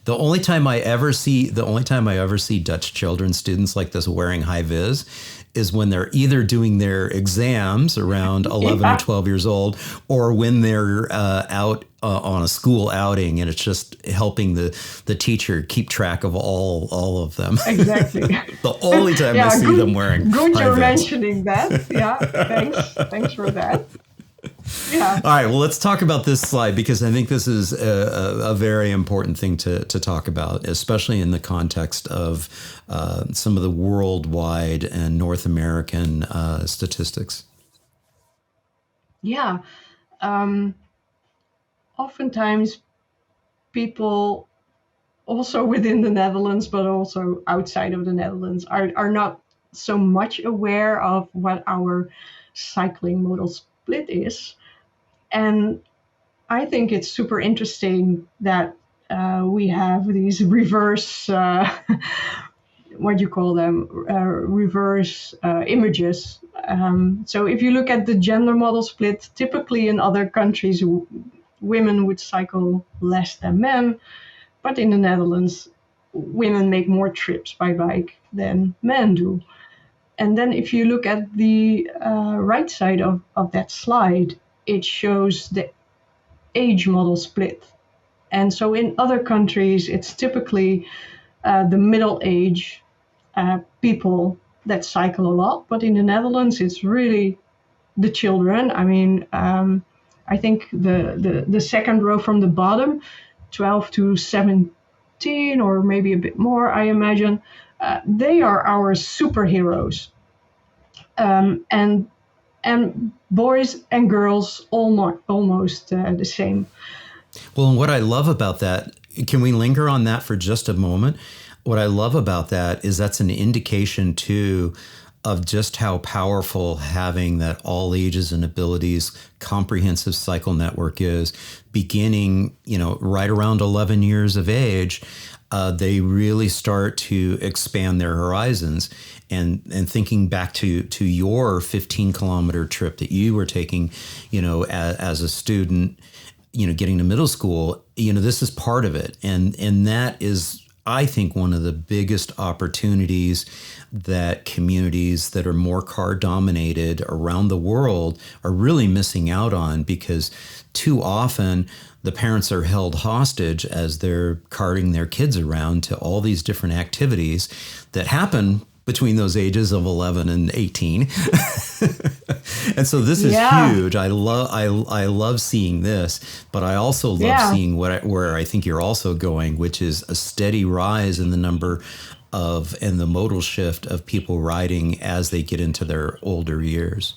The only time I ever see Dutch children, students like this, wearing high vis is when they're either doing their exams around 11 or 12 years old, or when they're out on a school outing, and it's just helping the teacher keep track of all of them. Exactly. The only time I see them wearing good high you're vis. mentioning that. Yeah, thanks for that. Yeah. All right, well, let's talk about this slide, because I think this is a very important thing to talk about, especially in the context of some of the worldwide and North American statistics. Yeah. Oftentimes people, also within the Netherlands, but also outside of the Netherlands, are not so much aware of what our cycling modal split is. And I think it's super interesting that we have these reverse, what do you call them, reverse images. So if you look at the gender model split, typically in other countries, women would cycle less than men. But in the Netherlands, women make more trips by bike than men do. And then if you look at the right side of that slide, it shows the age model split. And so in other countries, it's typically the middle age people that cycle a lot. But in the Netherlands, it's really the children. I mean, I think the second row from the bottom, 12 to 17, or maybe a bit more, I imagine, they are our superheroes. And boys and girls almost the same. Well, and what I love about that, can we linger on that for just a moment? What I love about that is that's an indication too of just how powerful having that all ages and abilities comprehensive cycle network is. Beginning, right around 11 years of age, they really start to expand their horizons. And thinking back to your 15-kilometer trip that you were taking, as a student, getting to middle school, this is part of it. And that is, I think, one of the biggest opportunities that communities that are more car dominated around the world are really missing out on, because too often the parents are held hostage as they're carting their kids around to all these different activities that happen between those ages of 11 and 18. And so this is Yeah. huge. I love seeing this, but I also love Yeah. seeing where I think you're also going, which is a steady rise in the number of and the modal shift of people riding as they get into their older years.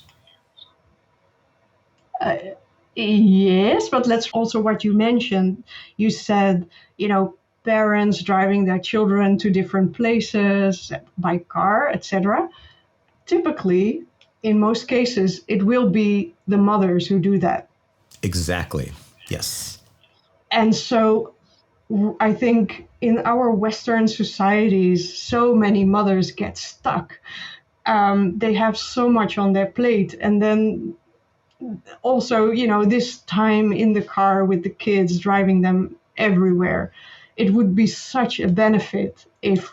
Yes, but let's also what you mentioned. You said, parents driving their children to different places by car, etc. Typically, in most cases, it will be the mothers who do that. Exactly. Yes. And so I think in our Western societies, so many mothers get stuck. They have so much on their plate. And then also, this time in the car with the kids, driving them everywhere, it would be such a benefit if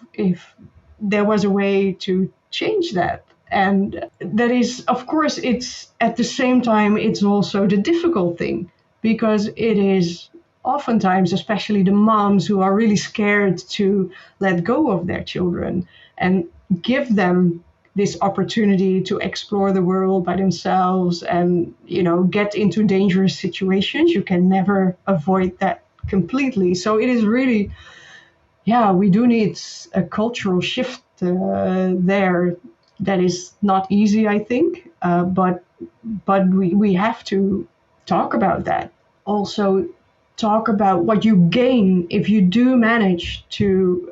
there was a way to change that. And that is, of course, it's at the same time, it's also the difficult thing, because it is oftentimes, especially the moms who are really scared to let go of their children and give them this opportunity to explore the world by themselves and get into dangerous situations. You can never avoid that completely. So it is really, yeah, we do need a cultural shift there. That is not easy, I think, but we have to talk about that. Also, talk about what you gain if you do manage to,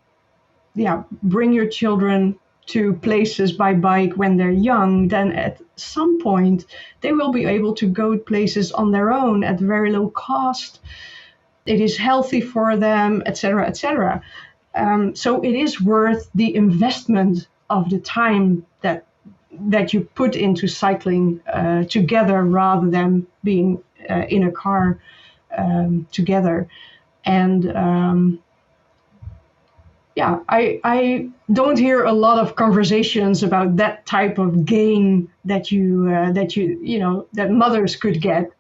yeah, bring your children to places by bike when they're young. Then at some point they will be able to go places on their own at very low cost. It is healthy for them, etc., etc. So it is worth the investment of the time that you put into cycling together, rather than being in a car together. And yeah, I don't hear a lot of conversations about that type of gain that mothers could get.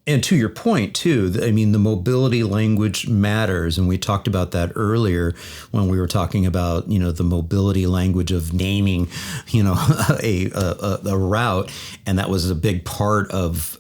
And to your point, too, I mean, the mobility language matters. And we talked about that earlier when we were talking about, the mobility language of naming, a route. And that was a big part of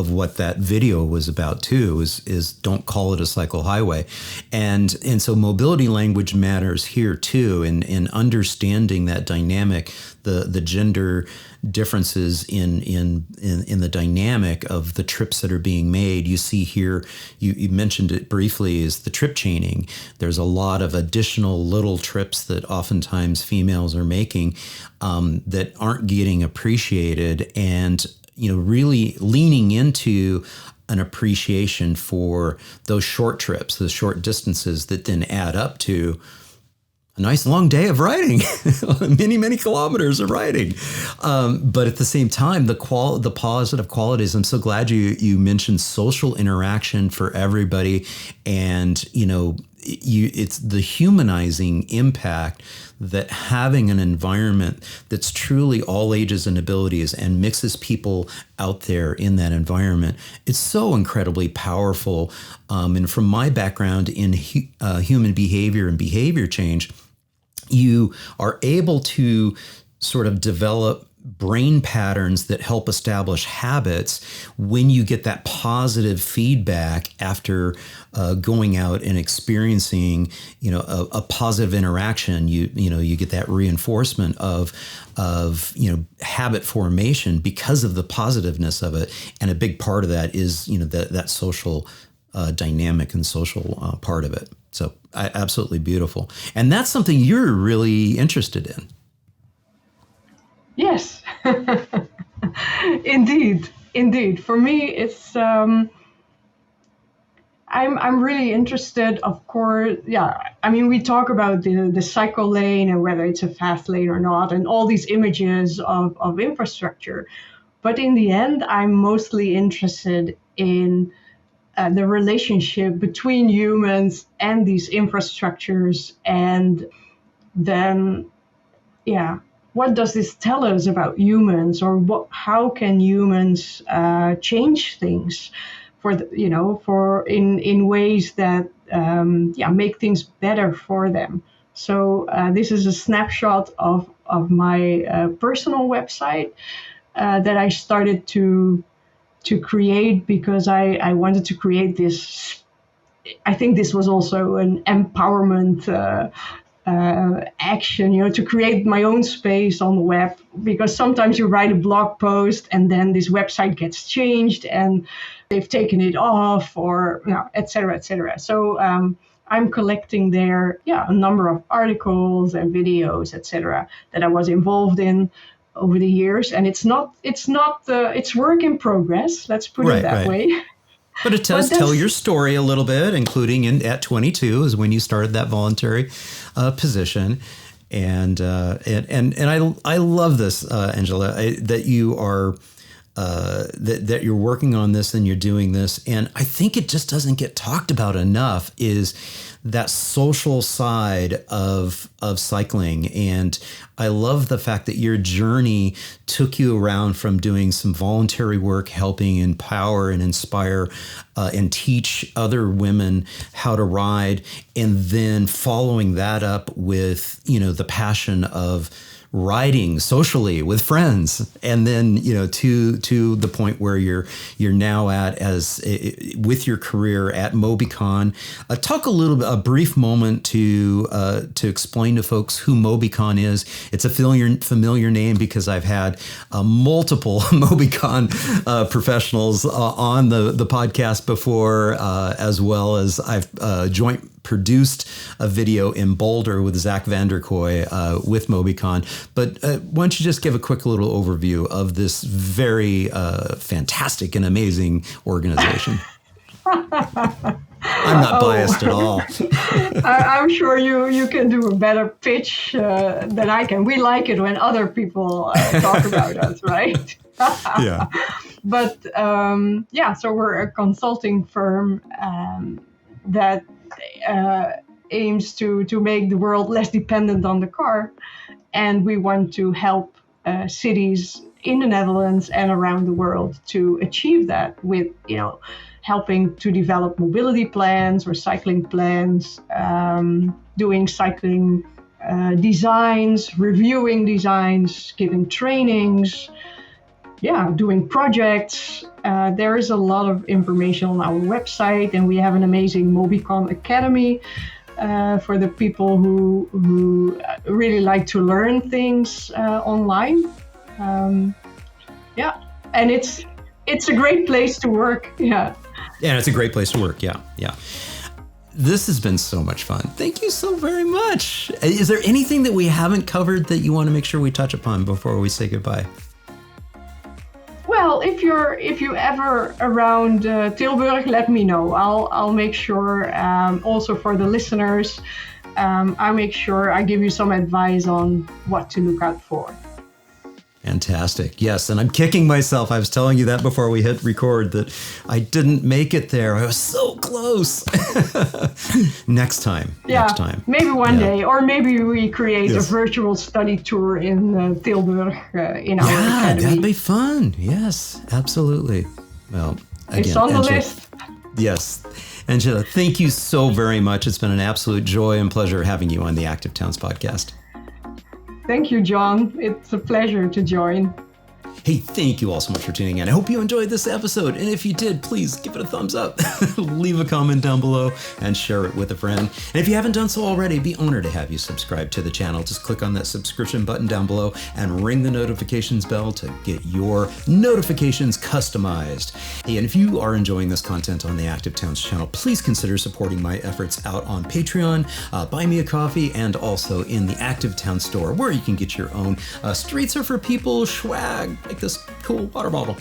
what that video was about, too, is don't call it a cycle highway. And so mobility language matters here, too, in understanding that dynamic, the gender differences in the dynamic of the trips that are being made. You see here, you mentioned it briefly, is the trip chaining. There's a lot of additional little trips that oftentimes females are making that aren't getting appreciated, and really leaning into an appreciation for those short trips, those short distances that then add up to a nice long day of riding, many kilometers of riding. But at the same time, the positive qualities. I'm so glad you mentioned social interaction for everybody, and it's the humanizing impact that having an environment that's truly all ages and abilities and mixes people out there in that environment. It's so incredibly powerful. And from my background in human behavior and behavior change, you are able to sort of develop brain patterns that help establish habits when you get that positive feedback after going out and experiencing, a positive interaction. You get that reinforcement of habit formation because of the positiveness of it, and a big part of that is that social dynamic and social part of it. So absolutely beautiful. And that's something you're really interested in. Yes, indeed. For me, it's I'm really interested. Of course, yeah. I mean, we talk about the cycle lane and whether it's a fast lane or not, and all these images of infrastructure. But in the end, I'm mostly interested in the relationship between humans and these infrastructures, and then, yeah, what does this tell us about humans, or how can humans change things for in ways that make things better for them. So this is a snapshot of my personal website. that I started to create, because I wanted to create this. I think this was also an empowerment action, to create my own space on the web, because sometimes you write a blog post and then this website gets changed and they've taken it off, or et cetera, et cetera. So I'm collecting there, a number of articles and videos, et cetera, that I was involved in over the years. And it's work in progress. Let's put it that way. But it does tell your story a little bit, including at 22 is when you started that voluntary position. And I love this, Angela, that you are that you're working on this and you're doing this. And I think it just doesn't get talked about enough, is that social side of cycling. And I love the fact that your journey took you around from doing some voluntary work, helping empower and inspire and teach other women how to ride, and then following that up with, the passion of riding socially with friends, and then to the point where you're now at with your career at MobiCon. Talk a brief moment to explain to folks who MobiCon is. It's a familiar name because I've had multiple MobiCon professionals on the podcast before, as well as I've joint produced a video in Boulder with Zach Vanderkoy with MobiCon. But why don't you just give a quick little overview of this very fantastic and amazing organization? I'm not biased at all. I'm sure you can do a better pitch than I can. We like it when other people talk about us, right? Yeah. But so we're a consulting firm that aims to make the world less dependent on the car. And we want to help cities in the Netherlands and around the world to achieve that with, helping to develop mobility plans or cycling plans, doing cycling designs, reviewing designs, giving trainings, doing projects. There is a lot of information on our website, and we have an amazing MobiCon Academy for the people who really like to learn things online. And it's a great place to work. Yeah, it's a great place to work. Yeah. This has been so much fun. Thank you so very much. Is there anything that we haven't covered that you want to make sure we touch upon before we say goodbye? Well, if you ever around Tilburg, let me know. I'll make sure. Also for the listeners, I make sure I give you some advice on what to look out for. Fantastic. Yes. And I'm kicking myself. I was telling you that before we hit record that I didn't make it there. I was so close. Next time. Maybe one day. Or maybe we create a virtual study tour in Tilburg in our academy. That'd be fun. Yes, absolutely. Well, again, it's on the list. Yes. Angela, thank you so very much. It's been an absolute joy and pleasure having you on the Active Towns podcast. Thank you, John. It's a pleasure to join. Hey, thank you all so much for tuning in. I hope you enjoyed this episode. And if you did, please give it a thumbs up, leave a comment down below, and share it with a friend. And if you haven't done so already, be honored to have you subscribe to the channel. Just click on that subscription button down below and ring the notifications bell to get your notifications customized. Hey, and if you are enjoying this content on the Active Towns channel, please consider supporting my efforts out on Patreon, Buy Me a Coffee, and also in the Active Towns store, where you can get your own Streets Are for People swag, like this cool water bottle,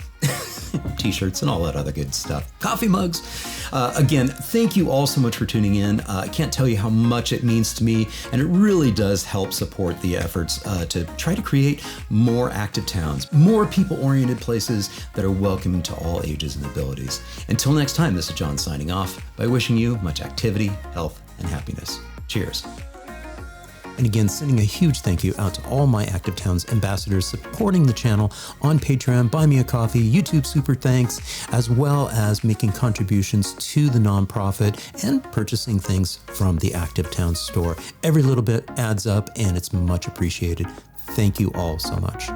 t-shirts, and all that other good stuff. Coffee mugs. Again, thank you all so much for tuning in. I can't tell you how much it means to me, and it really does help support the efforts to try to create more active towns, more people-oriented places that are welcoming to all ages and abilities. Until next time, this is John signing off by wishing you much activity, health, and happiness. Cheers. And again, sending a huge thank you out to all my Active Towns ambassadors supporting the channel on Patreon, Buy Me a Coffee, YouTube Super Thanks, as well as making contributions to the nonprofit and purchasing things from the Active Towns store. Every little bit adds up and it's much appreciated. Thank you all so much.